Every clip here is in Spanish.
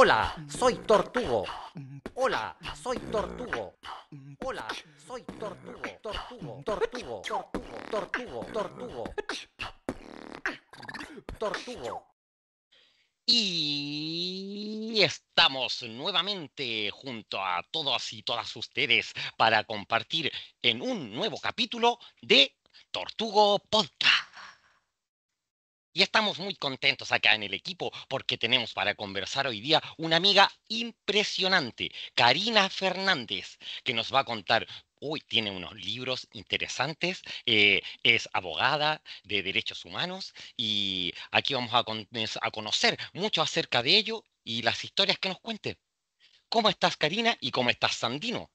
Hola, soy Tortugo. Hola, soy Tortugo. Hola, soy Tortugo. Tortugo, Tortugo, Tortugo, Tortugo, Tortugo, Tortugo. Y estamos nuevamente junto a todos y todas ustedes para compartir en un nuevo capítulo de Tortugo Podcast. Y estamos muy contentos acá en el equipo porque tenemos para conversar hoy día una amiga impresionante, Karina Fernández, que nos va a contar. Hoy tiene unos libros interesantes, es abogada de derechos humanos y aquí vamos a conocer mucho acerca de ello y las historias que nos cuente. ¿Cómo estás, Karina? ¿Y cómo estás, Sandino?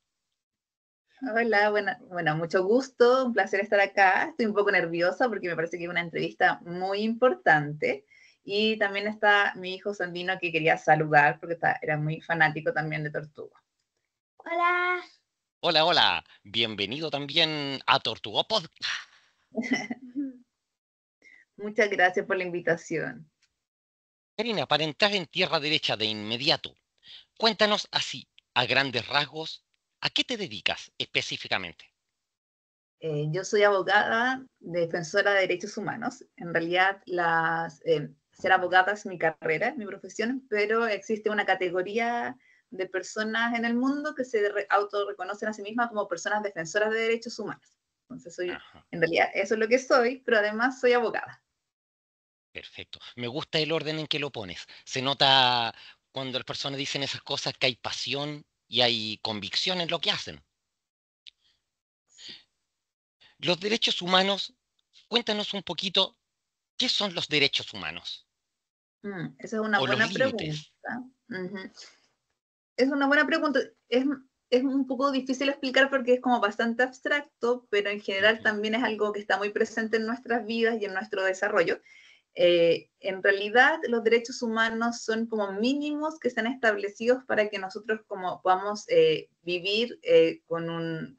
Hola, bueno, mucho gusto, un placer estar acá. Estoy un poco nerviosa porque me parece que es una entrevista muy importante. Y también está mi hijo Sandino que quería saludar porque era muy fanático también de Tortuga. Hola. Hola, hola. Bienvenido también a Tortugo Podcast. Muchas gracias por la invitación. Karina, para entrar en tierra derecha de inmediato, cuéntanos así, a grandes rasgos, ¿a qué te dedicas específicamente? Yo soy abogada, defensora de derechos humanos. En realidad, ser abogada es mi carrera, mi profesión, pero existe una categoría de personas en el mundo que se autorreconocen a sí mismas como personas defensoras de derechos humanos. Entonces, Ajá, en realidad, eso es lo que soy, pero además soy abogada. perfecto. Me gusta el orden en que lo pones. Se nota cuando las personas dicen esas cosas que hay pasión y hay convicción en lo que hacen. Los derechos humanos, cuéntanos un poquito, ¿qué son los derechos humanos? Esa es una O los buena pregunta. límites. Ujú. Es una buena pregunta. Es un poco difícil explicar porque es como bastante abstracto, pero en general Ujú. también es algo que está muy presente en nuestras vidas y en nuestro desarrollo. En realidad, los derechos humanos son como mínimos que están establecidos para que nosotros como podamos vivir con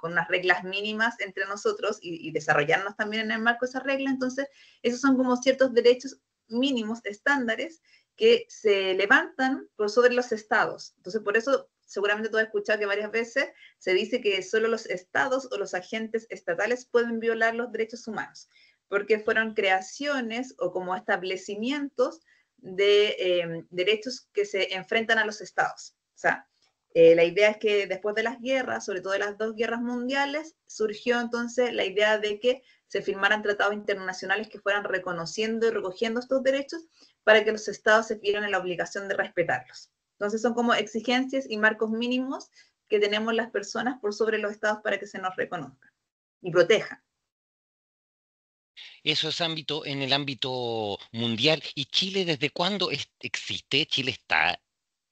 unas reglas mínimas entre nosotros y desarrollarnos también en el marco de esas reglas. Entonces, esos son como ciertos derechos mínimos, estándares, que se levantan por sobre los estados. Entonces, por eso seguramente tú has escuchado que varias veces se dice que solo los estados o los agentes estatales pueden violar los derechos humanos, porque fueron creaciones o como establecimientos de derechos que se enfrentan a los estados. O sea, la idea es que después de las guerras, sobre todo de las dos guerras mundiales, surgió entonces la idea de que se firmaran tratados internacionales que fueran reconociendo y recogiendo estos derechos para que los estados se vieran en la obligación de respetarlos. Entonces son como exigencias y marcos mínimos que tenemos las personas por sobre los estados para que se nos reconozcan y protejan. Eso es en el ámbito mundial. ¿Y Chile desde cuándo existe? ¿Chile está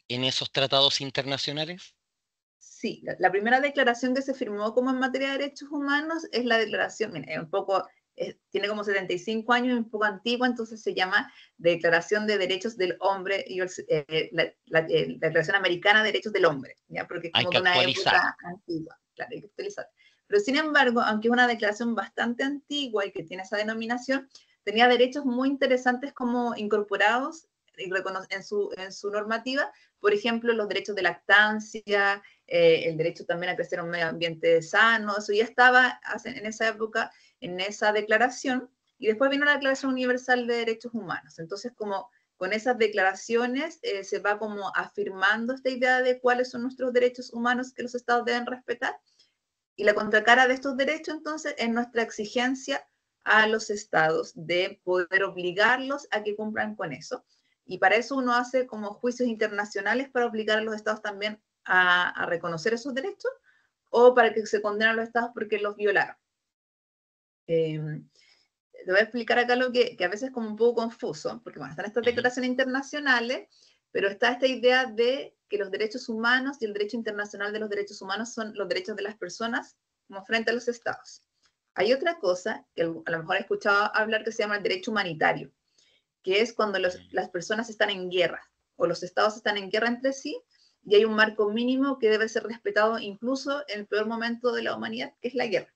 en esos tratados internacionales? Sí, la primera declaración que se firmó como en materia de derechos humanos es la declaración, mira, es un poco, tiene como 75 años, es un poco antigua, entonces se llama Declaración de Derechos del Hombre, la Declaración Americana de Derechos del Hombre, ¿ya? Porque es Hay como que de una actualizar. época antigua, claro, hay que actualizar. Pero sin embargo, aunque es una declaración bastante antigua y que tiene esa denominación, tenía derechos muy interesantes como incorporados en su normativa, por ejemplo, los derechos de lactancia, el derecho también a crecer en un medio ambiente sano, eso ya estaba en esa época, en esa declaración, y después vino la Declaración Universal de Derechos Humanos. Entonces, como con esas declaraciones se va como afirmando esta idea de cuáles son nuestros derechos humanos que los estados deben respetar, y la contracara de estos derechos, entonces, es nuestra exigencia a los estados de poder obligarlos a que cumplan con eso. Y para eso uno hace como juicios internacionales para obligar a los estados también a reconocer esos derechos o para que se condenen a los estados porque los violaron. Eh, Te voy a explicar acá lo que a veces es como un poco confuso, porque bueno, están estas Ujú. declaraciones internacionales, pero está esta idea de que los derechos humanos y el derecho internacional de los derechos humanos son los derechos de las personas como frente a los estados. Hay otra cosa que a lo mejor he escuchado hablar que se llama el derecho humanitario, que es cuando las personas están en guerra o los estados están en guerra entre sí y hay un marco mínimo que debe ser respetado incluso en el peor momento de la humanidad, que es la guerra.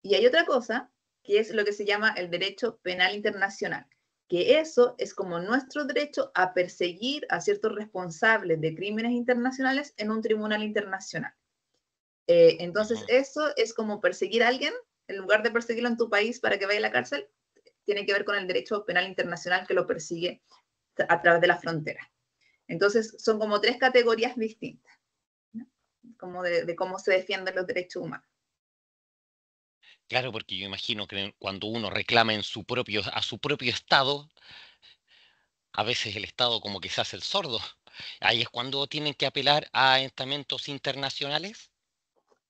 Y hay otra cosa, que es lo que se llama el derecho penal internacional, que eso es como nuestro derecho a perseguir a ciertos responsables de crímenes internacionales en un tribunal internacional. Entonces, eso es como perseguir a alguien, en lugar de perseguirlo en tu país para que vaya a la cárcel, tiene que ver con el derecho penal internacional que lo persigue a través de la frontera. Entonces, son como tres categorías distintas, ¿no? Como de cómo se defienden los derechos humanos. Claro, porque yo imagino que cuando uno reclama a su propio Estado, a veces el Estado como que se hace el sordo. Ahí es cuando tienen que apelar a estamentos internacionales.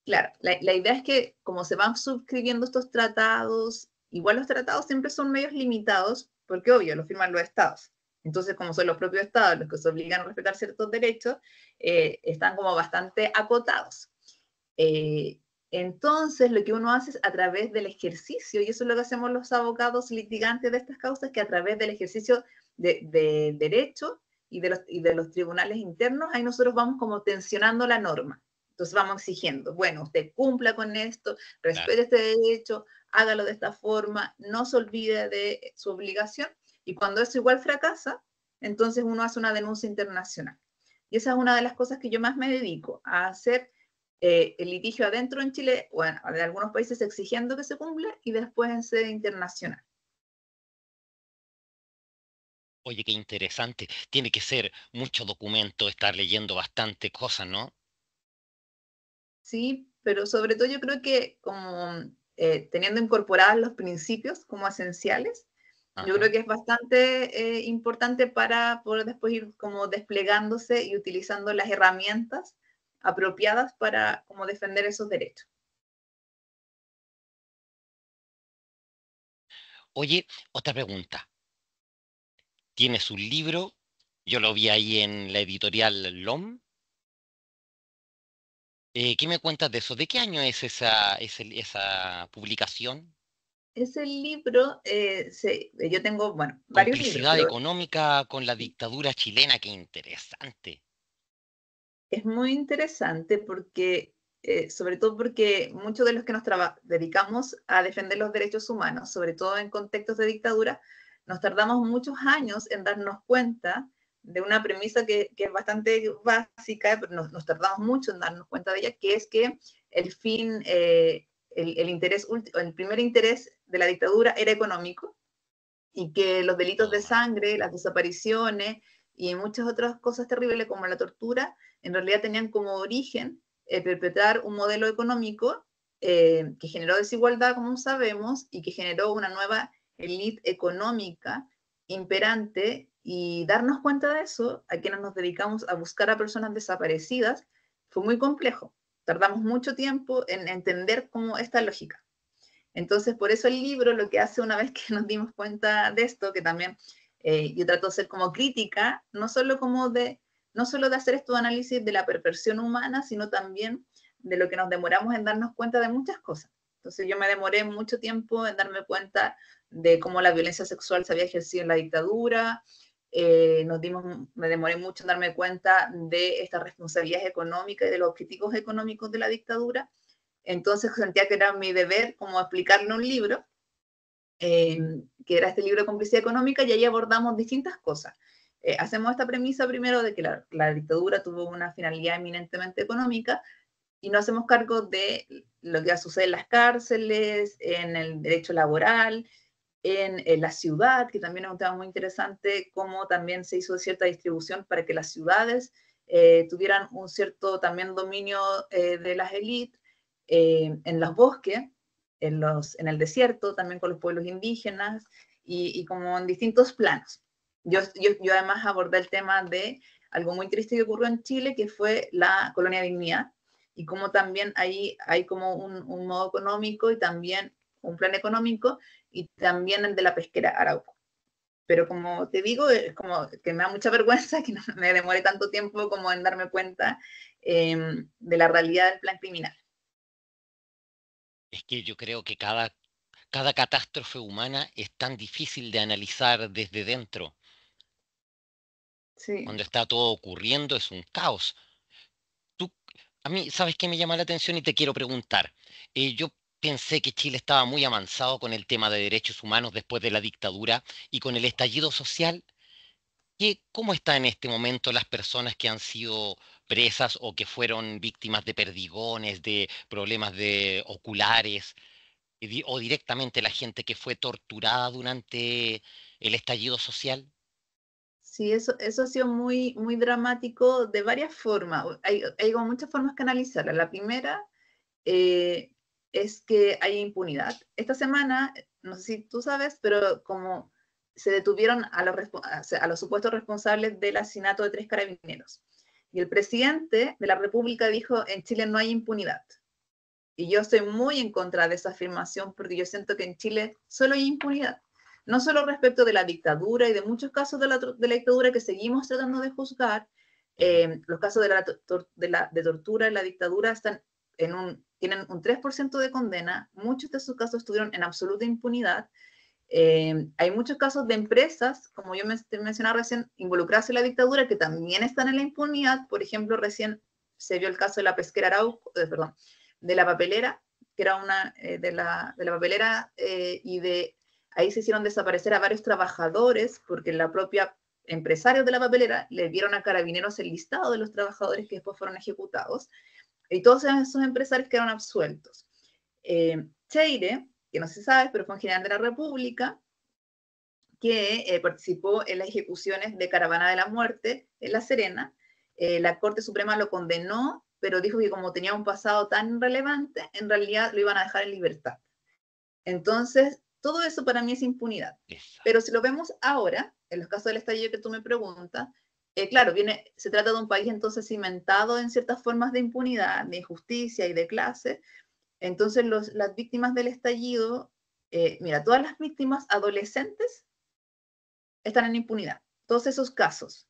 Claro, la idea es que como se van suscribiendo estos tratados, igual los tratados siempre son medios limitados, porque obvio, lo firman los estados. Entonces, como son los propios estados los que se obligan a respetar ciertos derechos, están como bastante acotados. Eh, entonces, lo que uno hace es a través del ejercicio, y eso es lo que hacemos los abogados litigantes de estas causas, que a través del ejercicio de derecho y de los tribunales internos, ahí nosotros vamos como tensionando la norma. Entonces vamos exigiendo, bueno, usted cumpla con esto, Claro. respete este derecho, hágalo de esta forma, no se olvide de su obligación, y cuando eso igual fracasa, entonces uno hace una denuncia internacional. Y esa es una de las cosas que yo más me dedico, a hacer el litigio adentro en Chile, bueno, de algunos países exigiendo que se cumpla, y después en sede internacional. Oye, qué interesante. Tiene que ser mucho documento, estar leyendo bastante cosas, ¿no? Sí, pero sobre todo yo creo que como teniendo incorporados los principios como esenciales, yo creo Ajá. que es bastante importante para poder después ir como desplegándose y utilizando las herramientas apropiadas para como defender esos derechos. Oye, otra pregunta. ¿Tienes un libro? Yo lo vi ahí en la editorial LOM. ¿Qué me cuentas de eso? ¿De qué año es esa publicación? Ese libro, yo tengo, bueno, varios libros, Complicidad pero económica con la dictadura chilena, qué interesante. es muy interesante porque, sobre todo porque muchos de los que nos dedicamos a defender los derechos humanos, sobre todo en contextos de dictadura, nos tardamos muchos años en darnos cuenta de una premisa que es bastante básica, pero nos tardamos mucho en darnos cuenta de ella, que es que el fin, el interés, el primer interés de la dictadura era económico, y que los delitos de Todo mal. sangre, las desapariciones y muchas otras cosas terribles como la tortura, en realidad tenían como origen perpetrar un modelo económico que generó desigualdad, como sabemos, y que generó una nueva élite económica imperante, y darnos cuenta de eso, a quienes nos dedicamos a buscar a personas desaparecidas, fue muy complejo. Tardamos mucho tiempo en entender cómo esta lógica. Entonces, por eso el libro lo que hace una vez que nos dimos cuenta de esto, que también yo trato de ser como crítica, no solo de hacer estos análisis de la perversión humana, sino también de lo que nos demoramos en darnos cuenta de muchas cosas. Entonces yo me demoré mucho tiempo en darme cuenta de cómo la violencia sexual se había ejercido en la dictadura, me demoré mucho en darme cuenta de estas responsabilidades económicas y de los objetivos económicos de la dictadura. Entonces sentía que era mi deber como explicarle un libro, eh, que era este libro de complicidad económica, y ahí abordamos distintas cosas. Hacemos esta premisa primero de que la dictadura tuvo una finalidad eminentemente económica, y no hacemos cargo de lo que sucede en las cárceles, en el derecho laboral, en la ciudad, que también es un tema muy interesante, cómo también se hizo cierta distribución para que las ciudades tuvieran un cierto también dominio de las élites, en los bosques, en el desierto, también con los pueblos indígenas, y como en distintos planos. Yo además abordé el tema de algo muy triste que ocurrió en Chile, que fue la colonia Dignidad, y cómo también ahí hay como un modo económico y también un plan económico, y también el de la pesquera Arauco. Pero como te digo, es como que me da mucha vergüenza que no me demore tanto tiempo como en darme cuenta de la realidad del plan criminal. Es que yo creo que cada catástrofe humana es tan difícil de analizar desde dentro. Sí, Cuando está todo ocurriendo es un caos. Tú, a mí, ¿sabes qué me llama la atención y te quiero preguntar? Yo pensé que Chile estaba muy avanzado con el tema de derechos humanos después de la dictadura y con el estallido social. ¿Cómo están en este momento las personas que han sido presas o que fueron víctimas de perdigones, de problemas de oculares, o directamente la gente que fue torturada durante el estallido social? Sí, eso ha sido muy, muy dramático de varias formas. Hay como muchas formas que analizarla. La primera eh, es que hay impunidad. Esta semana, no sé si tú sabes, pero como se detuvieron a los supuestos responsables del asesinato de 3 carabineros. Y el presidente de la República dijo, en Chile no hay impunidad. Y yo estoy muy en contra de esa afirmación porque yo siento que en Chile solo hay impunidad. No solo respecto de la dictadura y de muchos casos de la dictadura que seguimos tratando de juzgar, Ujú. los casos de tortura en la dictadura tienen un 3% de condena, muchos de esos casos estuvieron en absoluta impunidad. Hay muchos casos de empresas, como yo mencionaba recién, involucradas en la dictadura que también están en la impunidad. Por ejemplo, recién se vio el caso de la pesquera Arauco, perdón, de la papelera, que era una de la papelera, ahí se hicieron desaparecer a varios trabajadores porque la propia empresarios de la papelera le dieron a carabineros el listado de los trabajadores que después fueron ejecutados y todos esos empresarios quedaron absueltos. Cheire, que no se sabe, pero fue un general de la República, que participó en las ejecuciones de Caravana de la Muerte en La Serena. La Corte Suprema lo condenó, pero dijo que como tenía un pasado tan relevante, en realidad lo iban a dejar en libertad. Entonces, todo eso para mí es impunidad. Exacto. Pero si lo vemos ahora, en los casos del estallido que tú me preguntas, claro, se trata de un país entonces cimentado en ciertas formas de impunidad, de injusticia y de clase. Entonces, las víctimas del estallido, mira, todas las víctimas adolescentes están en impunidad. Todos esos casos.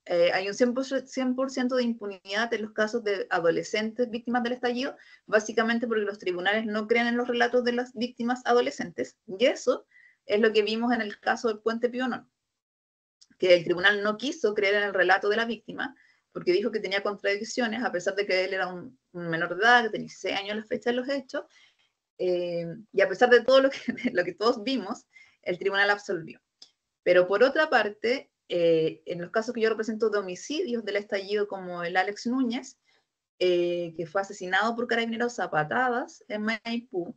Hay un 100% de impunidad en los casos de adolescentes víctimas del estallido, básicamente porque los tribunales no creen en los relatos de las víctimas adolescentes. Y eso es lo que vimos en el caso del Puente Pionón, que el tribunal no quiso creer en el relato de la víctima porque dijo que tenía contradicciones, a pesar de que él era un menor de edad, que tenía 16 años a la fecha de los hechos, y a pesar de todo lo que todos vimos, el tribunal absolvió. Pero por otra parte, en los casos que yo represento de homicidios del estallido, como el Alex Núñez, que fue asesinado por carabineros a patadas en Maipú,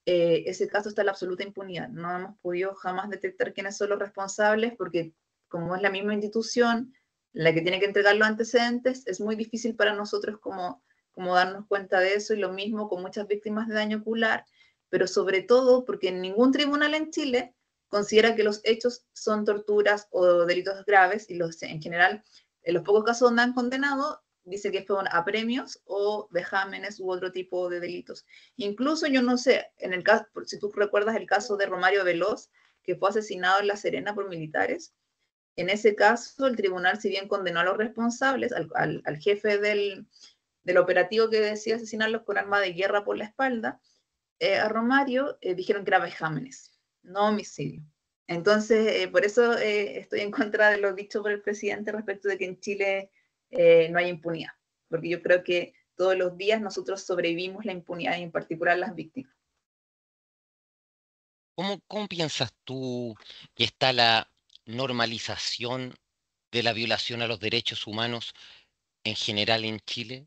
ese caso está en la absoluta impunidad. No hemos podido jamás detectar quiénes son los responsables porque como es la misma institución la que tiene que entregar los antecedentes, es muy difícil para nosotros como darnos cuenta de eso, y lo mismo con muchas víctimas de daño ocular, pero sobre todo porque ningún tribunal en Chile considera que los hechos son torturas o delitos graves, y en general, en los pocos casos donde han condenado, dice que fueron apremios o vejámenes u otro tipo de delitos. Incluso yo no sé, en el caso, si tú recuerdas el caso de Romario Veloz, que fue asesinado en La Serena por militares, en ese caso el tribunal, si bien condenó a los responsables, al jefe del operativo que decía asesinarlos con arma de guerra por la espalda, a Romario dijeron que era vejámenes, no homicidio. Entonces, por eso estoy en contra de lo dicho por el presidente respecto de que en Chile no hay impunidad, porque yo creo que todos los días nosotros sobrevivimos la impunidad y en particular las víctimas. ¿Cómo piensas tú que está la normalización de la violación a los derechos humanos en general en Chile?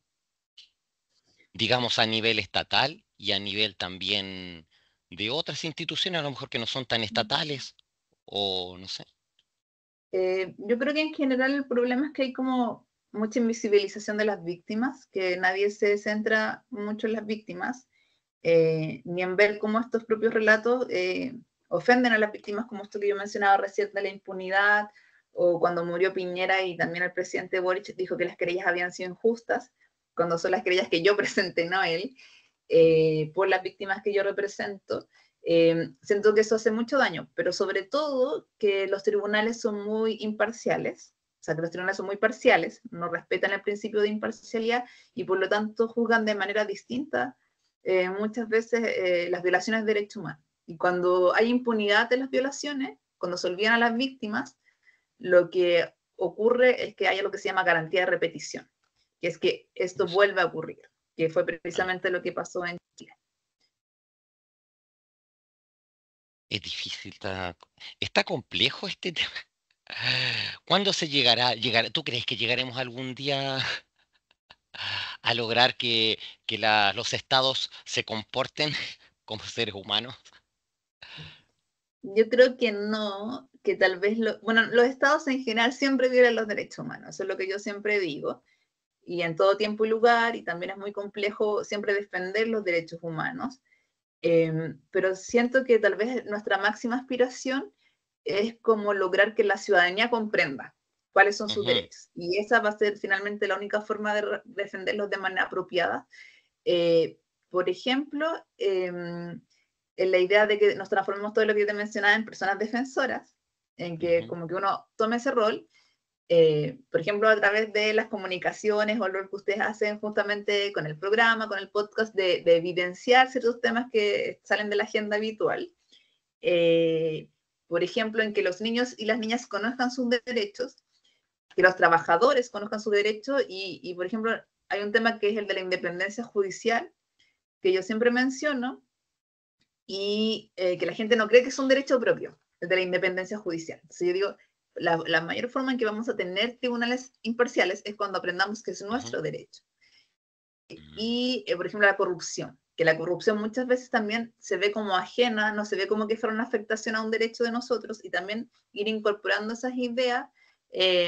Digamos a nivel estatal y a nivel también de otras instituciones, a lo mejor que no son tan estatales, o no sé. Yo creo que en general el problema es que hay como mucha invisibilización de las víctimas, que nadie se centra mucho en las víctimas, ni en ver cómo estos propios relatos ofenden a las víctimas, como esto que yo mencionaba recién de la impunidad, o cuando murió Piñera y también el presidente Boric dijo que las querellas habían sido injustas, cuando son las querellas que yo presenté, no él, por las víctimas que yo represento. Siento que eso hace mucho daño, pero sobre todo que los tribunales son muy imparciales, o sea, que los tribunales son muy parciales, no respetan el principio de imparcialidad y por lo tanto juzgan de manera distinta muchas veces las violaciones de derechos humanos. Y cuando hay impunidad de las violaciones, cuando se olvidan a las víctimas, lo que ocurre es que haya lo que se llama garantía de repetición, que es que esto vuelve a ocurrir, que fue precisamente lo que pasó en Chile. Es difícil, está complejo este tema. ¿Cuándo se ¿Tú crees que llegaremos algún día a lograr que los estados se comporten como seres humanos? Yo creo que no, que tal vez, bueno, los estados en general siempre violan los derechos humanos, eso es lo que yo siempre digo, y en todo tiempo y lugar, y también es muy complejo siempre defender los derechos humanos, pero siento que tal vez nuestra máxima aspiración es como lograr que la ciudadanía comprenda cuáles son sus Ujú, derechos, y esa va a ser finalmente la única forma de defenderlos de manera apropiada. Por ejemplo, en la idea de que nos transformemos todo lo que yo te mencionaba en personas defensoras, en que ujú, como que uno tome ese rol, por ejemplo, a través de las comunicaciones o lo que ustedes hacen justamente con el programa, con el podcast, de evidenciar ciertos temas que salen de la agenda habitual. Eh, por ejemplo, en que los niños y las niñas conozcan sus derechos, que los trabajadores conozcan sus derechos y, por ejemplo, hay un tema que es el de la independencia judicial, que yo siempre menciono, y que la gente no cree que es un derecho propio, el de la independencia judicial. Entonces yo digo, la mayor forma en que vamos a tener tribunales imparciales es cuando aprendamos que es ujú, nuestro derecho. mm. Y, por ejemplo, la corrupción, que la corrupción muchas veces también se ve como ajena, no se ve como que fuera una afectación a un derecho de nosotros, y también ir incorporando esas ideas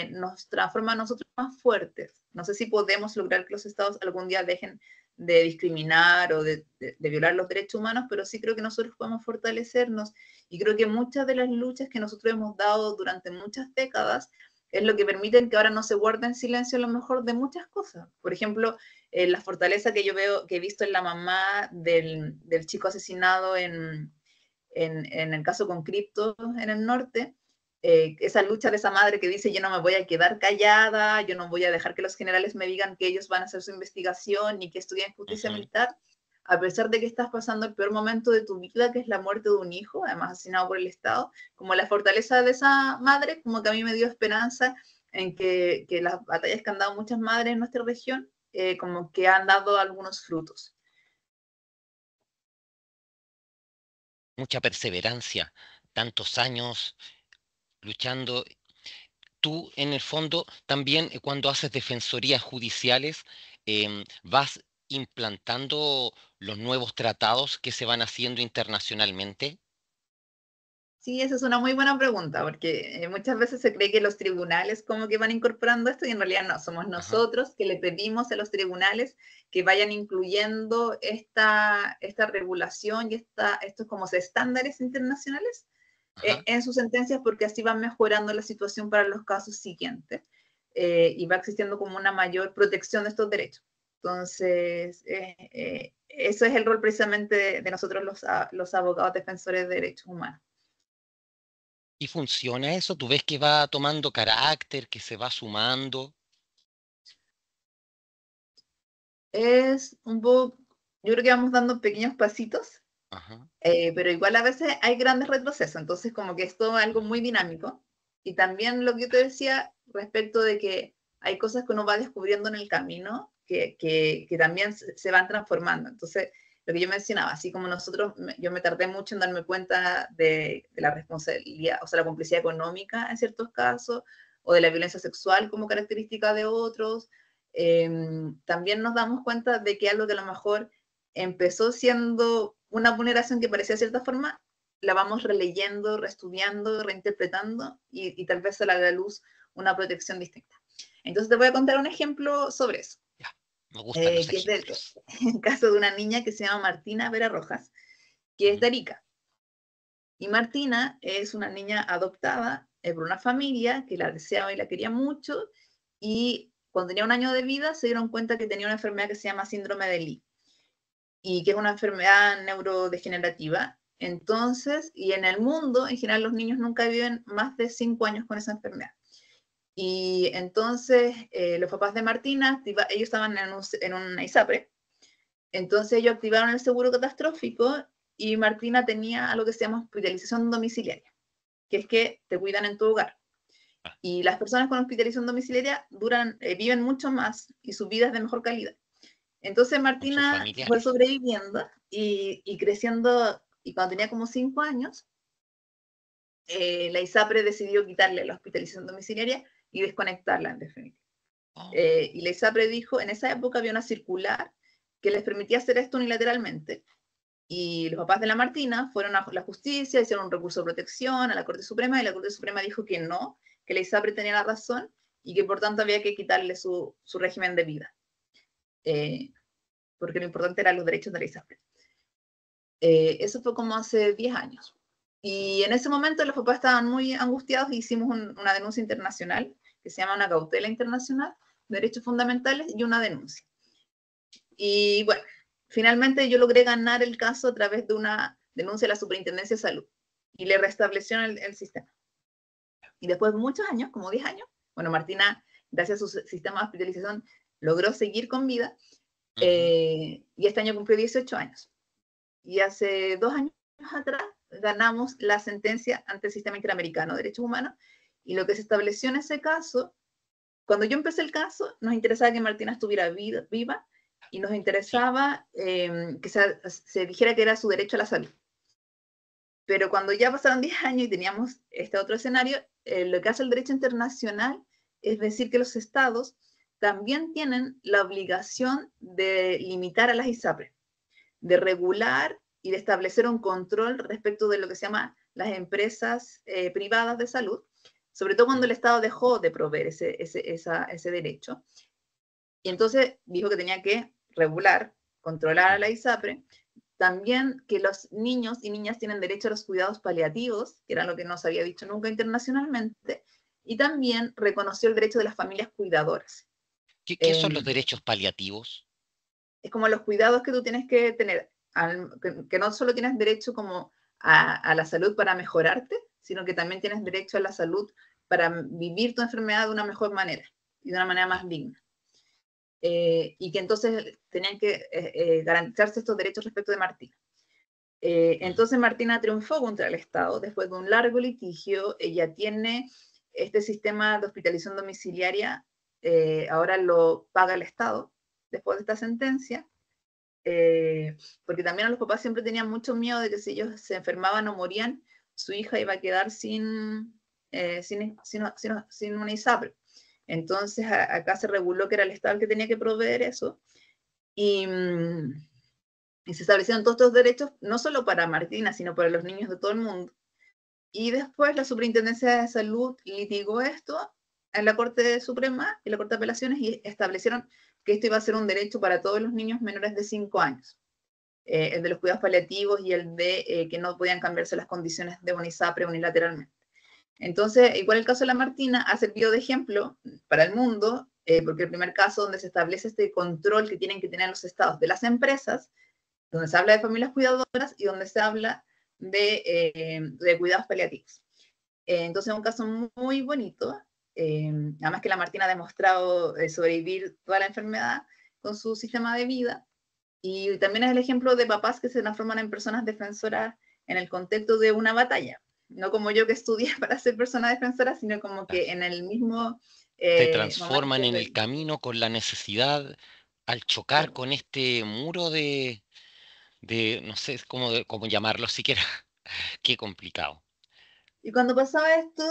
nos transforma a nosotros más fuertes. No sé si podemos lograr que los estados algún día dejen de discriminar o de violar los derechos humanos, pero sí creo que nosotros podemos fortalecernos, y creo que muchas de las luchas que nosotros hemos dado durante muchas décadas es lo que permiten que ahora no se guarden silencio a lo mejor de muchas cosas. Por ejemplo, la fortaleza que yo veo, que he visto en la mamá del chico asesinado en el caso con Cripto en el norte, esa lucha de esa madre que dice: yo no me voy a quedar callada, yo no voy a dejar que los generales me digan que ellos van a hacer su investigación ni que estudien justicia Ujú. militar, a pesar de que estás pasando el peor momento de tu vida, que es la muerte de un hijo, además asesinado por el Estado. Como la fortaleza de esa madre, como que a mí me dio esperanza en que las batallas que han dado muchas madres en nuestra región, como que han dado algunos frutos. Mucha perseverancia, tantos años luchando. Tú, en el fondo, también cuando haces defensorías judiciales, vas implantando los nuevos tratados que se van haciendo internacionalmente. Sí, esa es una muy buena pregunta, porque muchas veces se cree que los tribunales como que van incorporando esto y en realidad no, somos Ajá, nosotros que le pedimos a los tribunales que vayan incluyendo esta regulación y estos como estándares internacionales ajá. en sus sentencias, porque así van mejorando la situación para los casos siguientes, y va existiendo como una mayor protección de estos derechos. Entonces, eso es el rol precisamente de nosotros los abogados defensores de derechos humanos. ¿Y funciona eso? ¿Tú ves que va tomando carácter, que se va sumando? Es un poco, yo creo que vamos dando pequeños pasitos, Ajá. pero igual a veces hay grandes retrocesos, entonces como que es todo algo muy dinámico. Y también lo que yo te decía respecto de que hay cosas que uno va descubriendo en el camino que también se van transformando. Entonces, lo que yo mencionaba, así como nosotros, yo me tardé mucho en darme cuenta de la responsabilidad, o sea, la complicidad económica en ciertos casos, o de la violencia sexual como característica de otros. También nos damos cuenta de que algo que a lo mejor empezó siendo una vulneración que parecía de cierta forma, la vamos releyendo, reestudiando, reinterpretando y tal vez se le haga luz una protección distinta. Entonces te voy a contar un ejemplo sobre eso, Ya, me gustan los que es del ejemplos. caso de una niña que se llama Martina Vera Rojas, que es Ujú. de Arica. Y Martina es una niña adoptada por una familia que la deseaba y la quería mucho, y cuando tenía 1 año de vida se dieron cuenta que tenía una enfermedad que se llama síndrome de Lee, y que es una enfermedad neurodegenerativa. Entonces, y en el mundo, en general, los niños nunca viven más de 5 años con esa enfermedad. Y entonces, los papás de Martina, ellos estaban en una ISAPRE, entonces ellos activaron el seguro catastrófico y Martina tenía algo que se llama hospitalización domiciliaria, que es que te cuidan en tu hogar. Ah, Y las personas con hospitalización domiciliaria viven mucho más y su vida es de mejor calidad. Entonces con sus Martina fue familiares. sobreviviendo y creciendo, y cuando tenía como 5 años, la ISAPRE decidió quitarle la hospitalización domiciliaria y desconectarla en definitiva. Oh, Y la ISAPRE dijo, en esa época había una circular que les permitía hacer esto unilateralmente, y los papás de la Martina fueron a la justicia, hicieron un recurso de protección a la Corte Suprema, y la Corte Suprema dijo que no, que la ISAPRE tenía la razón, y que por tanto había que quitarle su régimen de vida, porque lo importante eran los derechos de la ISAPRE. Eso fue como hace 10 años. Y en ese momento los papás estaban muy angustiados y hicimos una denuncia internacional, que se llama una cautela internacional de derechos fundamentales, y una denuncia. Y bueno, finalmente yo logré ganar el caso a través de una denuncia a la Superintendencia de Salud, y le restablecieron el sistema. Y después de muchos años, como 10 años, bueno, Martina, gracias a su sistema de hospitalización, logró seguir con vida, y este año cumplió 18 años. Y hace 2 años atrás ganamos la sentencia ante el Sistema Interamericano de Derechos Humanos, y lo que se estableció en ese caso, cuando yo empecé el caso, nos interesaba que Martina estuviera viva, y nos interesaba que se dijera que era su derecho a la salud. Pero cuando ya pasaron 10 años y teníamos este otro escenario, lo que hace el derecho internacional es decir que los estados también tienen la obligación de limitar a las ISAPRE, de regular y de establecer un control respecto de lo que se llama las empresas privadas de salud, sobre todo cuando el Estado dejó de proveer ese derecho. Y entonces dijo que tenía que regular, controlar a la ISAPRE, también que los niños y niñas tienen derecho a los cuidados paliativos, que era lo que no se había dicho nunca internacionalmente, y también reconoció el derecho de las familias cuidadoras. ¿Qué son los derechos paliativos? Es como los cuidados que tú tienes que tener, que no solo tienes derecho como a la salud para mejorarte, sino que también tienes derecho a la salud para vivir tu enfermedad de una mejor manera y de una manera más digna. Y que entonces tenían que garantizarse estos derechos respecto de Martina. Entonces Martina triunfó contra el Estado después de un largo litigio. Ella tiene este sistema de hospitalización domiciliaria, ahora lo paga el Estado después de esta sentencia, porque también a los papás siempre tenían mucho miedo de que si ellos se enfermaban o morían, su hija iba a quedar sin una ISAPRE. Entonces acá se reguló que era el Estado el que tenía que proveer eso, y se establecieron todos estos derechos, no solo para Martina, sino para los niños de todo el mundo. Y después la Superintendencia de Salud litigó esto en la Corte Suprema y la Corte de Apelaciones, y establecieron que esto iba a ser un derecho para todos los niños menores de 5 años. El de los cuidados paliativos y el de que no podían cambiarse las condiciones de una ISAPRE unilateralmente. Entonces, igual el caso de la Martina ha servido de ejemplo para el mundo, porque el primer caso donde se establece este control que tienen que tener los estados de las empresas, donde se habla de familias cuidadoras y donde se habla de cuidados paliativos. Entonces es un caso muy bonito, además que la Martina ha demostrado sobrevivir toda la enfermedad con su sistema de vida, y también es el ejemplo de papás que se transforman en personas defensoras en el contexto de una batalla, no como yo que estudié para ser persona defensora, sino como que en el mismo Se transforman momento en el camino con la necesidad al chocar con este muro no sé cómo llamarlo siquiera. Qué complicado. Y cuando pasaba esto,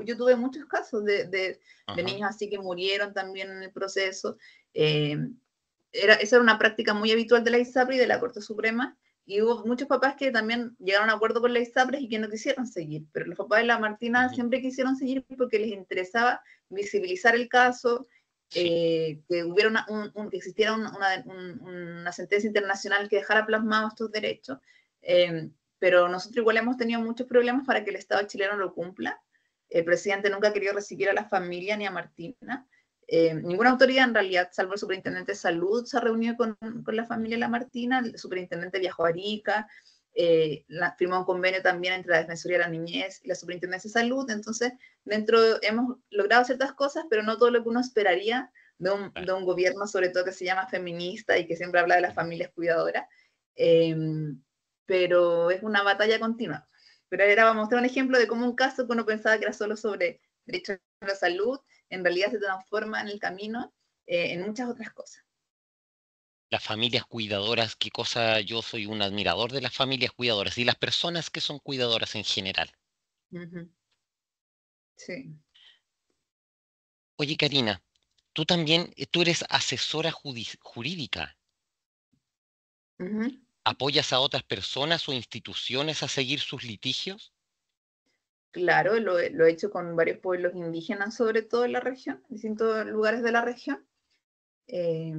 yo tuve muchos casos de Ajá. niños así que murieron también en el proceso. Esa era una práctica muy habitual de la ISAPRE y de la Corte Suprema, y hubo muchos papás que también llegaron a acuerdo con la ISAPRE y que no quisieron seguir, pero los papás de la Martina siempre quisieron seguir porque les interesaba visibilizar el caso, Sí. que hubiera que existiera una sentencia internacional que dejara plasmados estos derechos, pero nosotros igual hemos tenido muchos problemas para que el Estado chileno lo cumpla. El presidente nunca ha querido recibir a la familia ni a Martina. Ninguna autoridad en realidad, salvo el superintendente de salud, se ha reunido con la familia de la Martina. El superintendente viajó a Arica, firmó un convenio también entre la Defensoría de la Niñez y la Superintendencia de Salud. Entonces, hemos logrado ciertas cosas, pero no todo lo que uno esperaría de un gobierno, sobre todo que se llama feminista y que siempre habla de las familias cuidadoras. Pero es una batalla continua. Pero era para mostrar un ejemplo de cómo un caso que uno pensaba que era solo sobre derecho a la salud, en realidad se transforma en el camino en muchas otras cosas. Las familias cuidadoras, qué cosa, yo soy un admirador de las familias cuidadoras y las personas que son cuidadoras en general. Ujú. Sí. Oye, Karina, tú también, tú eres asesora jurídica. Ujú. ¿Apoyas a otras personas o instituciones a seguir sus litigios? Claro, lo he hecho con varios pueblos indígenas, sobre todo en la región, en distintos lugares de la región. Eh,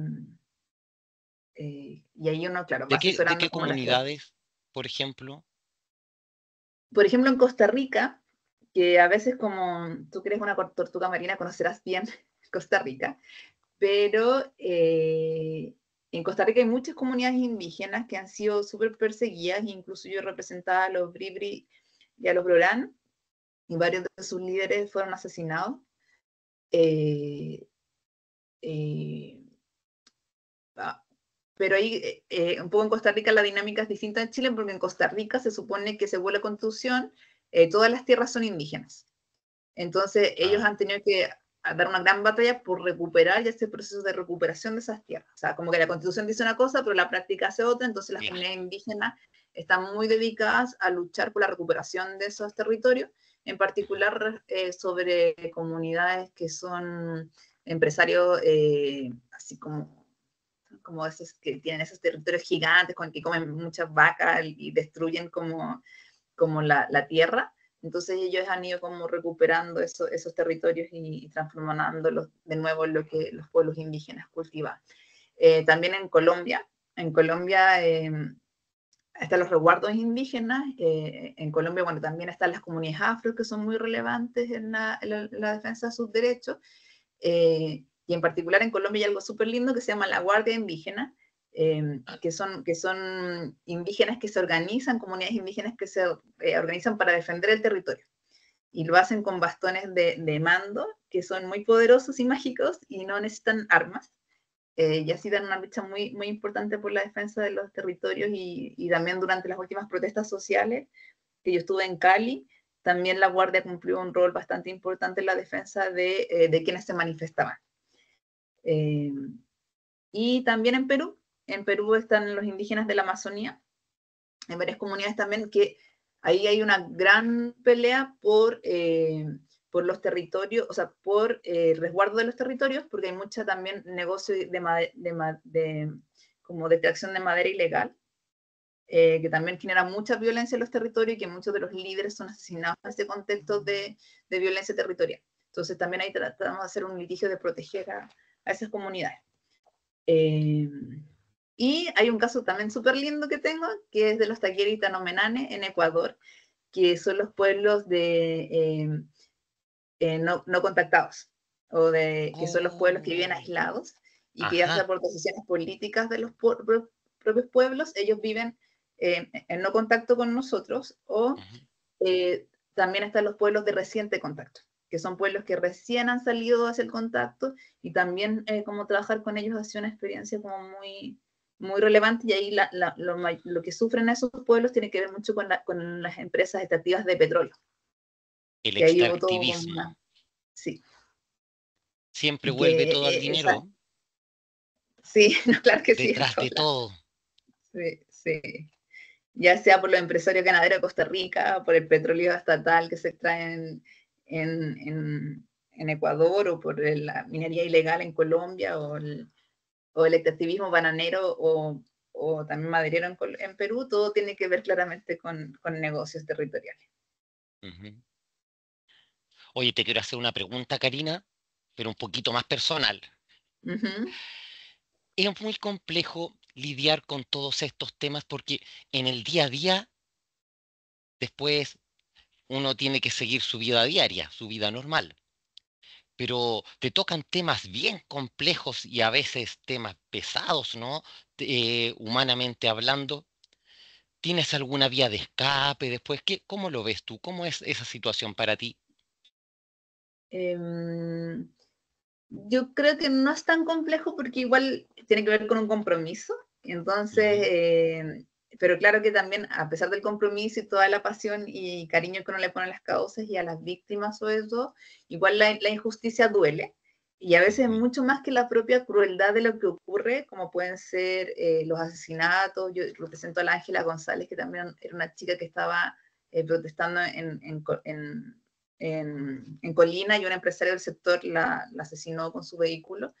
y ahí uno, claro, va De asesorando qué como las. comunidades, por ejemplo? Por ejemplo, en Costa Rica, que a veces como tú que eres una tortuga marina conocerás bien Costa Rica, pero en Costa Rica hay muchas comunidades indígenas que han sido súper perseguidas, incluso yo representaba a los Bribri y a los Brorán, y varios de sus líderes fueron asesinados. Eh, eh, ah, pero ahí, un poco en Costa Rica la dinámica es distinta en Chile, porque en Costa Rica se supone que según la Constitución, todas las tierras son indígenas. Entonces, ellos Ah, han tenido que dar una gran batalla por recuperar ya este proceso de recuperación de esas tierras. O sea, como que la Constitución dice una cosa, pero la práctica hace otra, entonces las claro. comunidades indígenas están muy dedicadas a luchar por la recuperación de esos territorios, en particular sobre comunidades que son empresarios así como esos que tienen esos territorios gigantes con que comen muchas vacas y destruyen como la tierra. Entonces ellos han ido como recuperando esos territorios y transformándolos de nuevo en lo que los pueblos indígenas cultivan. También en Colombia están los resguardos indígenas, en Colombia, bueno, también están las comunidades afro que son muy relevantes en la defensa de sus derechos, y en particular en Colombia hay algo súper lindo que se llama la Guardia Indígena, que son indígenas que se organizan, comunidades indígenas que se organizan para defender el territorio. Y lo hacen con bastones de mando, que son muy poderosos y mágicos y no necesitan armas. Y así dan una lucha muy, muy importante por la defensa de los territorios y también durante las últimas protestas sociales que yo estuve en Cali, también la Guardia cumplió un rol bastante importante en la defensa de quienes se manifestaban. Eh, y también en Perú están los indígenas de la Amazonía, en varias comunidades también, que ahí hay una gran pelea por los territorios, o sea, por resguardo de los territorios, porque hay mucha también negocio como de extracción de madera ilegal, que también genera mucha violencia en los territorios y que muchos de los líderes son asesinados en ese contexto de violencia territorial. Entonces también ahí tratamos de hacer un litigio de proteger a esas comunidades. Eh, y hay un caso también súper lindo que tengo, que es de los Taqueri y Tanomenane en Ecuador, que son los pueblos no contactados, que son los pueblos que viven Oh, aislados y que ya sea ajá. por decisiones políticas de los propios pueblos, ellos viven en no contacto con nosotros, o Ujú. también están los pueblos de reciente contacto, que son pueblos que recién han salido hacia el contacto, y también como trabajar con ellos ha sido una experiencia como muy, muy relevante, y ahí lo que sufren esos pueblos tiene que ver mucho con las empresas extractivas de petróleo, El que ahí hubo todo como extractivismo. sí, Siempre y vuelve que todo al dinero sí, no, claro que sí, en detrás de todos lados, todo. sí, sí. Ya sea por los empresarios ganaderos de Costa Rica, por el petróleo estatal que se extrae en Ecuador, o por la minería ilegal en Colombia, o el extractivismo bananero, o también maderero en Perú, todo tiene que ver claramente con negocios territoriales. Ujú. Oye, te quiero hacer una pregunta, Karina, pero un poquito más personal. Ujú. Es muy complejo lidiar con todos estos temas porque en el día a día, después uno tiene que seguir su vida diaria, su vida normal. Pero te tocan temas bien complejos y a veces temas pesados, ¿no? Humanamente hablando. ¿Tienes alguna vía de escape después? ¿Cómo lo ves tú? ¿Cómo es esa situación para ti? Em, yo creo que no es tan complejo porque igual tiene que ver con un compromiso. Entonces, Ujú, pero claro que también, a pesar del compromiso y toda la pasión y cariño que uno le pone a las causas y a las víctimas sobre todo, igual la injusticia duele. Y a veces ujú, mucho más que la propia crueldad de lo que ocurre, como pueden ser los asesinatos. Yo represento a la Ángela González, que también era una chica que estaba protestando en Colina, y un empresario del sector la asesinó con su vehículo.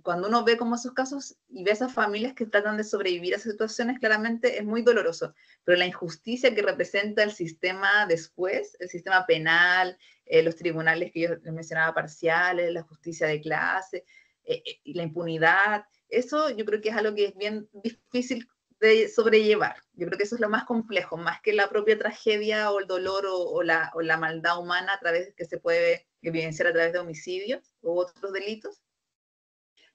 Cuando uno ve como esos casos y ve a esas familias que tratan de sobrevivir a esas situaciones, claramente es muy doloroso, pero la injusticia que representa el sistema después, el sistema penal, los tribunales que yo les mencionaba parciales, la justicia de clase, y la impunidad, eso yo creo que es algo que es bien difícil de sobrellevar. Yo creo que eso es lo más complejo, más que la propia tragedia o el dolor o la maldad humana que se puede evidenciar a través de homicidios u otros delitos.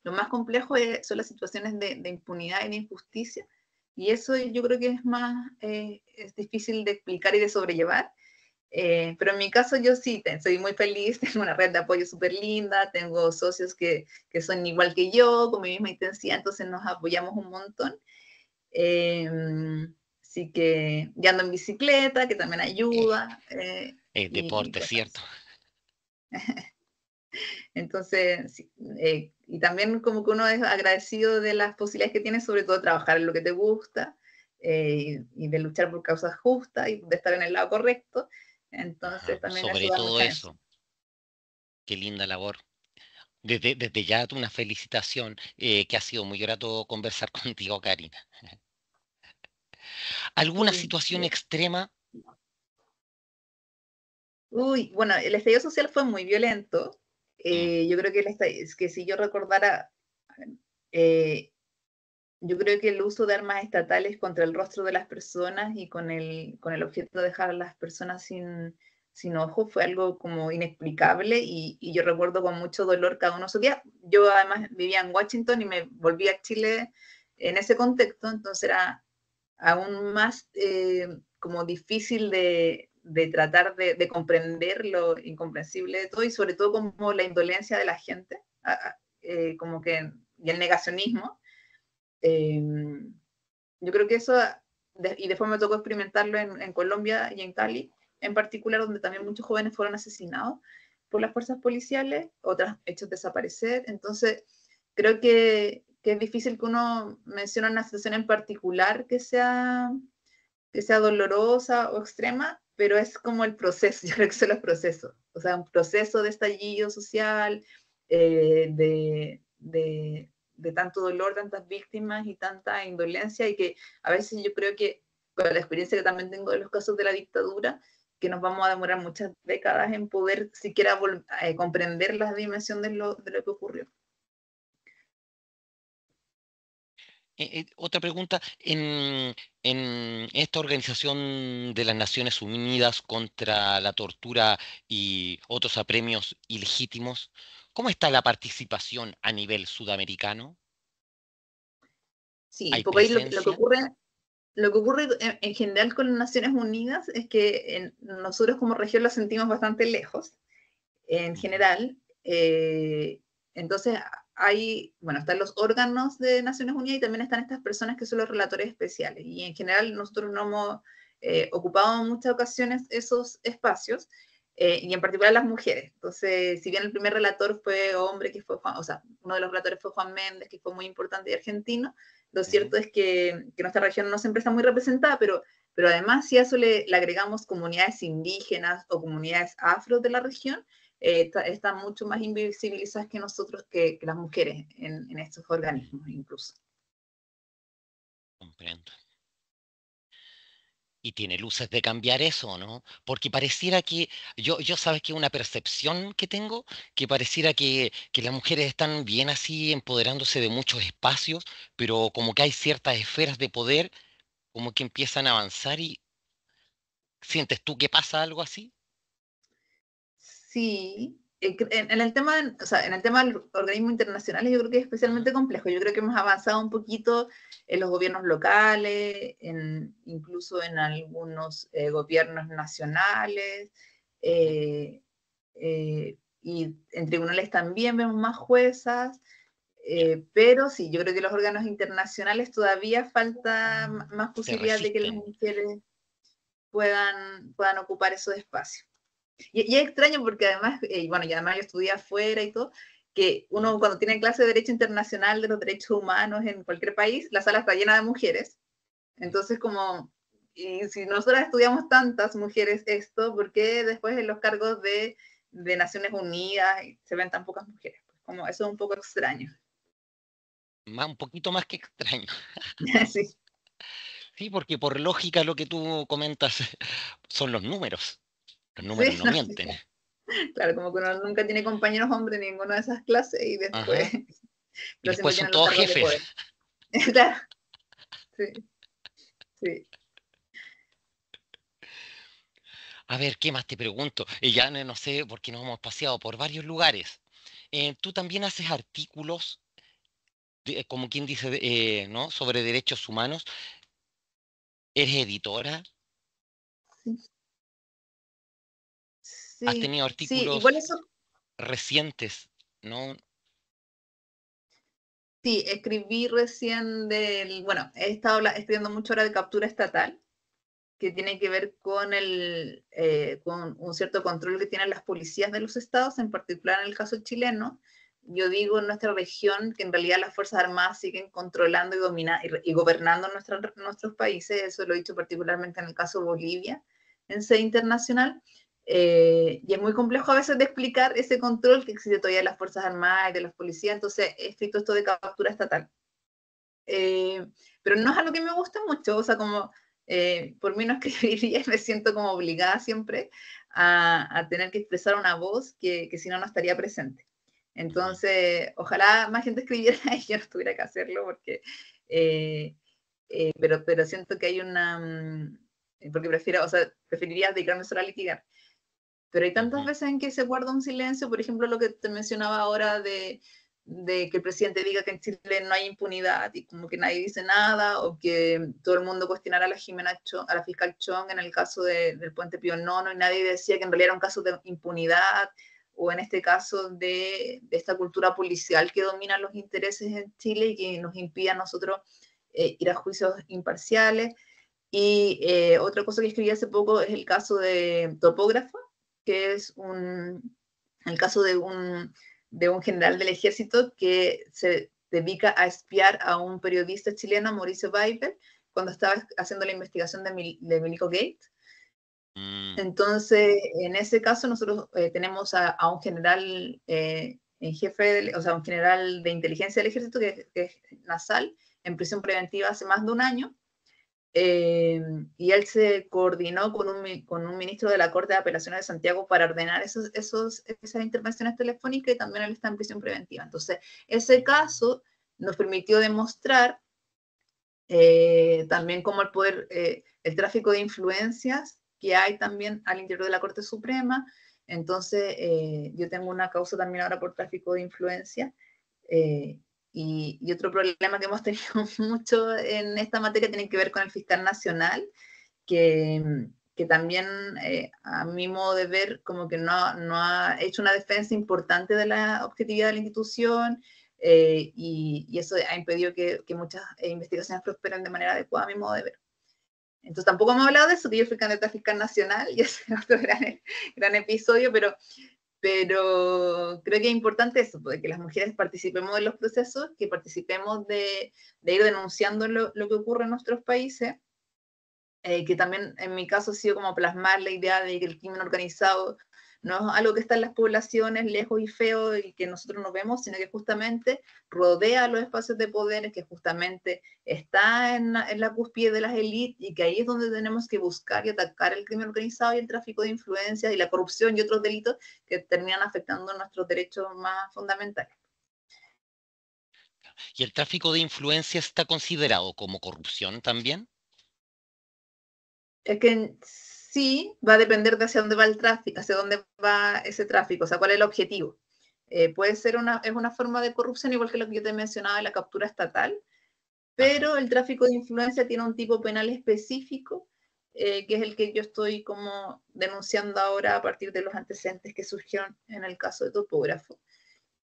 Lo más complejo son las situaciones de impunidad y de injusticia, y eso yo creo que es difícil de explicar y de sobrellevar. Pero en mi caso yo sí, soy muy feliz, tengo una red de apoyo súper linda, tengo socios que son igual que yo, con mi misma intensidad, entonces nos apoyamos un montón. Así que ya ando en bicicleta, que también ayuda. Y Deporte, cosas ¿cierto? así. Entonces, sí, y también como que uno es agradecido de las posibilidades que tiene, sobre todo trabajar en lo que te gusta, y de luchar por causas justas y de estar en el lado correcto. Entonces Ajá, también eso sobre da todo mucha energía. eso, qué linda labor. Desde ya una felicitación, que ha sido muy grato conversar contigo, Karina. ¿Alguna Sí. situación extrema? Uy, bueno, el estallido social fue muy violento. Mm, Yo creo que, es que si yo recordara, eh, yo creo que el uso de armas estatales contra el rostro de las personas y con el objeto de dejar a las personas sin ojo fue algo como inexplicable, y yo recuerdo con mucho dolor cada uno de esos días. Yo además vivía en Washington y me volví a Chile en ese contexto, entonces era aún más como difícil de tratar de comprender lo incomprensible de todo, y sobre todo como la indolencia de la gente, como que, y el negacionismo. Eh, yo creo que eso, y después me tocó experimentarlo en Colombia y en Cali, en particular, donde también muchos jóvenes fueron asesinados por las fuerzas policiales, otros hechos desaparecer. Entonces, creo que es difícil que uno mencione una situación en particular que sea dolorosa o extrema, pero es como el proceso. Yo creo que son los procesos, o sea, un proceso de estallido social, de tanto dolor, tantas víctimas y tanta indolencia, y que a veces yo creo que, con la experiencia que también tengo de los casos de la dictadura, que nos vamos a demorar muchas décadas en poder siquiera comprender la dimensión de lo que ocurrió. Otra pregunta, en esta organización de las Naciones Unidas contra la tortura y otros apremios ilegítimos, ¿cómo está la participación a nivel sudamericano? Sí, ¿Hay porque ahí presencia? lo que ocurre en general con las Naciones Unidas es que nosotros como región lo sentimos bastante lejos, en Ujú, general. Entonces, bueno, están los órganos de Naciones Unidas y también están estas personas que son los relatores especiales. Y en general nosotros no hemos ocupado en muchas ocasiones esos espacios, y en particular las mujeres. Entonces, si bien el primer relator fue hombre, que fue Juan, o sea, uno de los relatores fue Juan Méndez, que fue muy importante y argentino, lo ujú. cierto es que nuestra región no siempre está muy representada, pero además si a eso le agregamos comunidades indígenas o comunidades afro de la región, están mucho más invisibilizadas que nosotros, que las mujeres en estos organismos incluso. Comprendo. Y tiene luces de cambiar eso, ¿no? Porque pareciera que, yo sabes que una percepción que tengo, que pareciera que las mujeres están bien así, empoderándose de muchos espacios, pero como que hay ciertas esferas de poder, como que empiezan a avanzar y ¿sientes tú que pasa algo así? Sí, en el tema, o sea, en el tema de los organismos internacionales yo creo que es Ajá. especialmente complejo. Yo creo que hemos avanzado un poquito en los gobiernos locales, incluso en algunos gobiernos nacionales, Ujú. y en tribunales también vemos más juezas. Ya, Pero sí, yo creo que los órganos internacionales todavía falta más se posibilidad de que las resisten. mujeres puedan ocupar esos espacios. Y es extraño porque además, bueno, y además yo estudié afuera y todo, que ¿Mm? uno cuando tiene clase de Derecho Internacional de los Derechos Humanos en cualquier país, la sala está llena de mujeres. Entonces, como, y si nosotras estudiamos tantas mujeres esto, ¿por qué después en los cargos de Naciones Unidas se ven tan pocas mujeres? Pues como eso es un poco extraño. Un poquito más que extraño. Sí, Sí, porque por lógica lo que tú comentas son los números. Los números sí, no no, sí, mienten. claro, como que uno nunca tiene compañeros hombres en ninguna de esas clases y después, Ajá. Y pero después siempre son tienen los todos cargos de jefes. poder. Claro, sí, sí. A ver, ¿qué más te pregunto? Ya no sé, porque nos hemos paseado por varios lugares. Tú también haces artículos, como quien dice, ¿no? Sobre derechos humanos. ¿Eres editora? Sí, ¿Has sí, tenido sí, igual artículos eso, recientes, ¿no? sí, escribí recién bueno, he estado escribiendo mucho ahora de captura estatal, que tiene que ver con con un cierto control que tienen las policías de los estados, en particular en el caso chileno. Yo digo en nuestra región que en realidad las Fuerzas Armadas siguen controlando y gobernando nuestros países, eso lo he dicho particularmente en el caso de Bolivia, en sede internacional, y es muy complejo a veces de explicar ese control que existe todavía de las Fuerzas Armadas y de las policías, entonces he escrito esto de captura estatal. Eh, pero no es algo que me guste mucho, o sea, como por mí no escribiría, me siento como obligada siempre a tener que expresar una voz que si no, no estaría presente. Ujú. Entonces, ojalá más gente escribiera y yo no tuviera que hacerlo, porque, pero siento que hay porque prefiero, o sea, preferiría dedicarme solo a litigar. Pero hay tantas Ujú. veces en que se guarda un silencio, por ejemplo, lo que te mencionaba ahora de que el presidente diga que en Chile no hay impunidad y como que nadie dice nada, o que todo el mundo cuestionara a a la fiscal Chong en el caso del puente Pío Nono y nadie decía que en realidad era un caso de impunidad, o en este caso de esta cultura policial que domina los intereses en Chile y que nos impide a nosotros ir a juicios imparciales. Y otra cosa que escribí hace poco es el caso de Topógrafo, que es el caso de un general del ejército que se dedica a espiar a un periodista chileno, Mauricio Weber, cuando estaba haciendo la investigación de Milico Gate. Mm. Entonces, en ese caso, nosotros tenemos a un general en jefe, o sea, un general de inteligencia del ejército, que es Nasal, en prisión preventiva hace más de un año, y él se coordinó con un ministro de la Corte de Apelaciones de Santiago para ordenar esas intervenciones telefónicas, y también él está en prisión preventiva. Entonces, ese caso nos permitió demostrar también cómo el tráfico de influencias que hay también al interior de la Corte Suprema. Entonces, yo tengo una causa también ahora por tráfico de influencia. Eh, y otro problema que hemos tenido mucho en esta materia tiene que ver con el fiscal nacional, que, que también, a mi modo de ver, como que no ha hecho una defensa importante de la objetividad de la institución, y eso ha impedido que muchas investigaciones prosperen de manera adecuada, a mi modo de ver. Entonces tampoco hemos hablado de eso, que yo fui candidata a fiscal nacional y ese es otro gran episodio, pero creo que es importante eso, pues, que las mujeres participemos de los procesos, que participemos de ir denunciando lo que ocurre en nuestros países, que también en mi caso ha sido como plasmar la idea de que el crimen organizado no es algo que está en las poblaciones lejos y feo y que nosotros no vemos, sino que justamente rodea los espacios de poder, que justamente está en la cúspide de las élites, y que ahí es donde tenemos que buscar y atacar el crimen organizado y el tráfico de influencias y la corrupción y otros delitos que terminan afectando nuestros derechos más fundamentales. ¿Y el tráfico de influencia está considerado como corrupción también? Es que sí va a depender de hacia dónde va el tráfico, hacia dónde va ese tráfico, o sea, cuál es el objetivo. Puede ser es una forma de corrupción, igual que lo que yo te mencionaba de la captura estatal, Ajá. pero el tráfico de influencia tiene un tipo penal específico, que es el que yo estoy como denunciando ahora a partir de los antecedentes que surgieron en el caso de Topógrafo.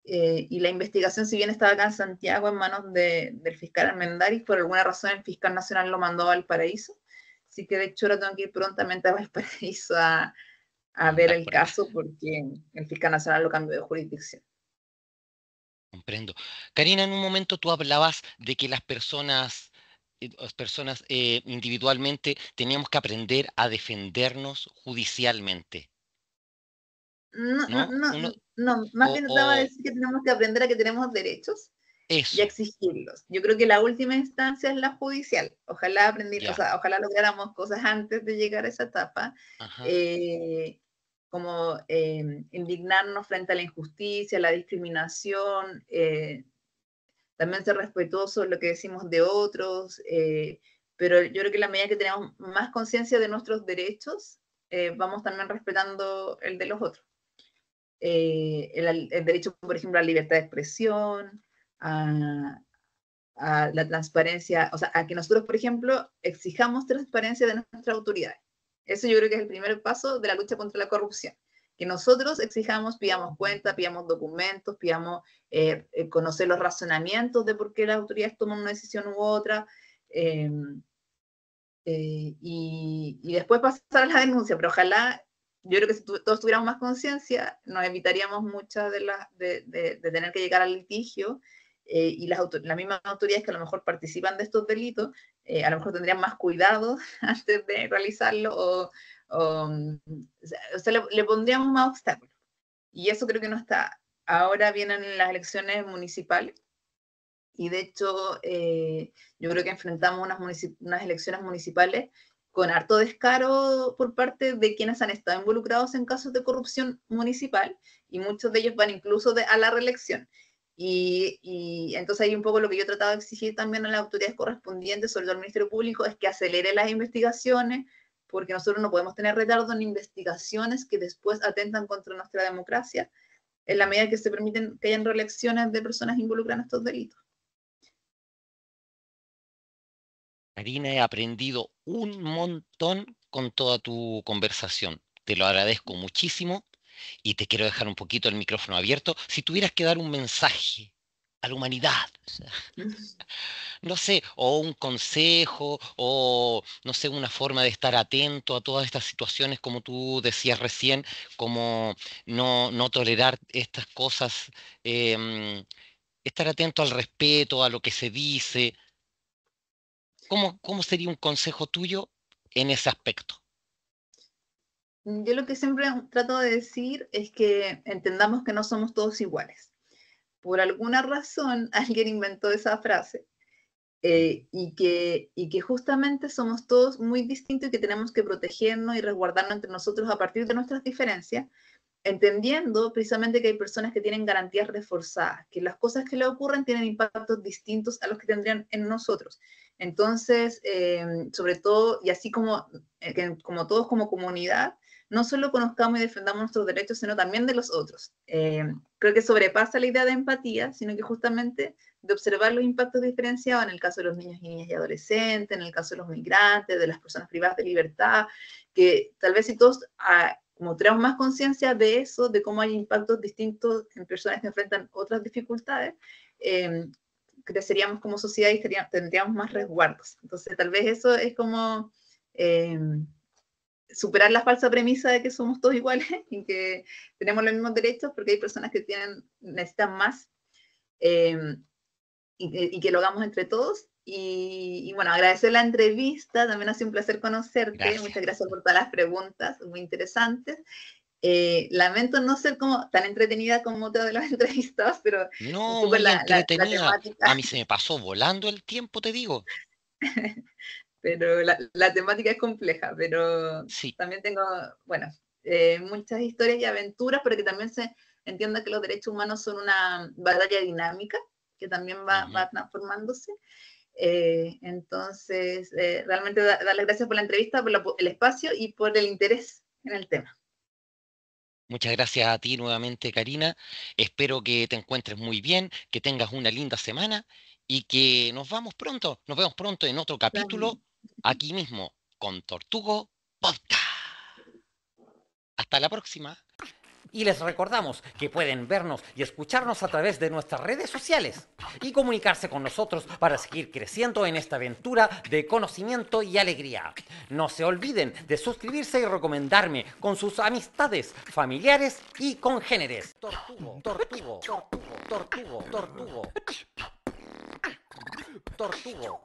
Y la investigación, si bien estaba acá en Santiago en manos del fiscal Armendáriz, por alguna razón el fiscal nacional lo mandó a Valparaíso. Así que de hecho ahora tengo que ir prontamente a Valparaíso a ver Andar el por allá. caso, porque el fiscal nacional lo cambió de jurisdicción. Comprendo. Karina, en un momento tú hablabas de que las personas las personas individualmente teníamos que aprender a defendernos judicialmente, No, no, ¿no? no, Uno, no, más bien trataba de o decir que tenemos que aprender a que tenemos derechos y a eso, exigirlos. Yo creo que la última instancia es la judicial. Ojalá o ya, sea, ojalá lográramos cosas antes de llegar a esa etapa, ajá, eh, como indignarnos frente a la injusticia, la discriminación, también ser respetuosos lo que decimos de otros, pero yo creo que en la medida que tenemos más conciencia de nuestros derechos, vamos también respetando el de los otros. El derecho, por ejemplo, a la libertad de expresión, a, a la transparencia, o sea, a que nosotros, por ejemplo, exijamos transparencia de nuestras autoridades. Eso yo creo que es el primer paso de la lucha contra la corrupción. Que nosotros exijamos, pidamos cuenta, pidamos documentos, pidamos conocer los razonamientos de por qué las autoridades toman una decisión u otra, eh, y después pasar a la denuncia, pero ojalá, yo creo que si todos tuviéramos más conciencia, nos evitaríamos muchas de tener que llegar al litigio, y las mismas autoridades que a lo mejor participan de estos delitos, a lo mejor tendrían más cuidado antes de realizarlo, o sea, le pondríamos más obstáculos. Y eso creo que no está. Ahora vienen las elecciones municipales, y de hecho, yo creo que enfrentamos unas elecciones municipales con harto descaro por parte de quienes han estado involucrados en casos de corrupción municipal, y muchos de ellos van incluso a la reelección. Y entonces ahí un poco lo que yo he tratado de exigir también a las autoridades correspondientes, sobre todo al Ministerio Público, es que acelere las investigaciones, porque nosotros no podemos tener retardo en investigaciones que después atentan contra nuestra democracia, en la medida que se permiten que hayan reelecciones de personas involucradas en estos delitos. Karina, he aprendido un montón con toda tu conversación. Te lo agradezco muchísimo y te quiero dejar un poquito el micrófono abierto. Si tuvieras que dar un mensaje a la humanidad, o sea, no sé, o un consejo, o no sé, una forma de estar atento a todas estas situaciones, como tú decías recién, como no tolerar estas cosas, estar atento al respeto, a lo que se dice. ¿Cómo sería un consejo tuyo en ese aspecto? Yo lo que siempre trato de decir es que entendamos que no somos todos iguales. Por alguna razón, alguien inventó esa frase, y que justamente somos todos muy distintos, y que tenemos que protegernos y resguardarnos entre nosotros a partir de nuestras diferencias, entendiendo precisamente que hay personas que tienen garantías reforzadas, que las cosas que le ocurren tienen impactos distintos a los que tendrían en nosotros. Entonces, sobre todo, y así como todos como comunidad, no solo conozcamos y defendamos nuestros derechos, sino también de los otros. Creo que sobrepasa la idea de empatía, sino que justamente de observar los impactos diferenciados en el caso de los niños y niñas y adolescentes, en el caso de los migrantes, de las personas privadas de libertad, que tal vez si todos como tenemos más conciencia de eso, de cómo hay impactos distintos en personas que enfrentan otras dificultades, creceríamos como sociedad y tendríamos más resguardos. Entonces, tal vez eso es como eh, superar la falsa premisa de que somos todos iguales y que tenemos los mismos derechos, porque hay personas que necesitan más, eh, y que lo hagamos entre todos. Y bueno, agradecer la entrevista, también ha sido un placer conocerte, Gracias. muchas gracias por todas las preguntas, muy interesantes. Lamento no ser como tan entretenida como todas las entrevistas, pero un No, poco muy la entretenida. A temática, mí se me pasó volando el tiempo, te digo. pero la temática es compleja, pero Sí. también tengo, bueno, muchas historias y aventuras, pero que también se entienda que los derechos humanos son una batalla dinámica que también Ujú. va transformándose. Entonces, realmente darles gracias por la entrevista, por el espacio y por el interés en el tema. Muchas gracias a ti nuevamente, Karina. Espero que te encuentres muy bien, que tengas una linda semana y que nos vamos pronto. Nos vemos pronto en otro capítulo, aquí mismo, con Tortugo Podcast. Hasta la próxima. Y les recordamos que pueden vernos y escucharnos a través de nuestras redes sociales y comunicarse con nosotros para seguir creciendo en esta aventura de conocimiento y alegría. No se olviden de suscribirse y recomendarme con sus amistades, familiares y congéneres. Tortugo, tortugo, tortugo, tortugo, tortugo. Tortugo.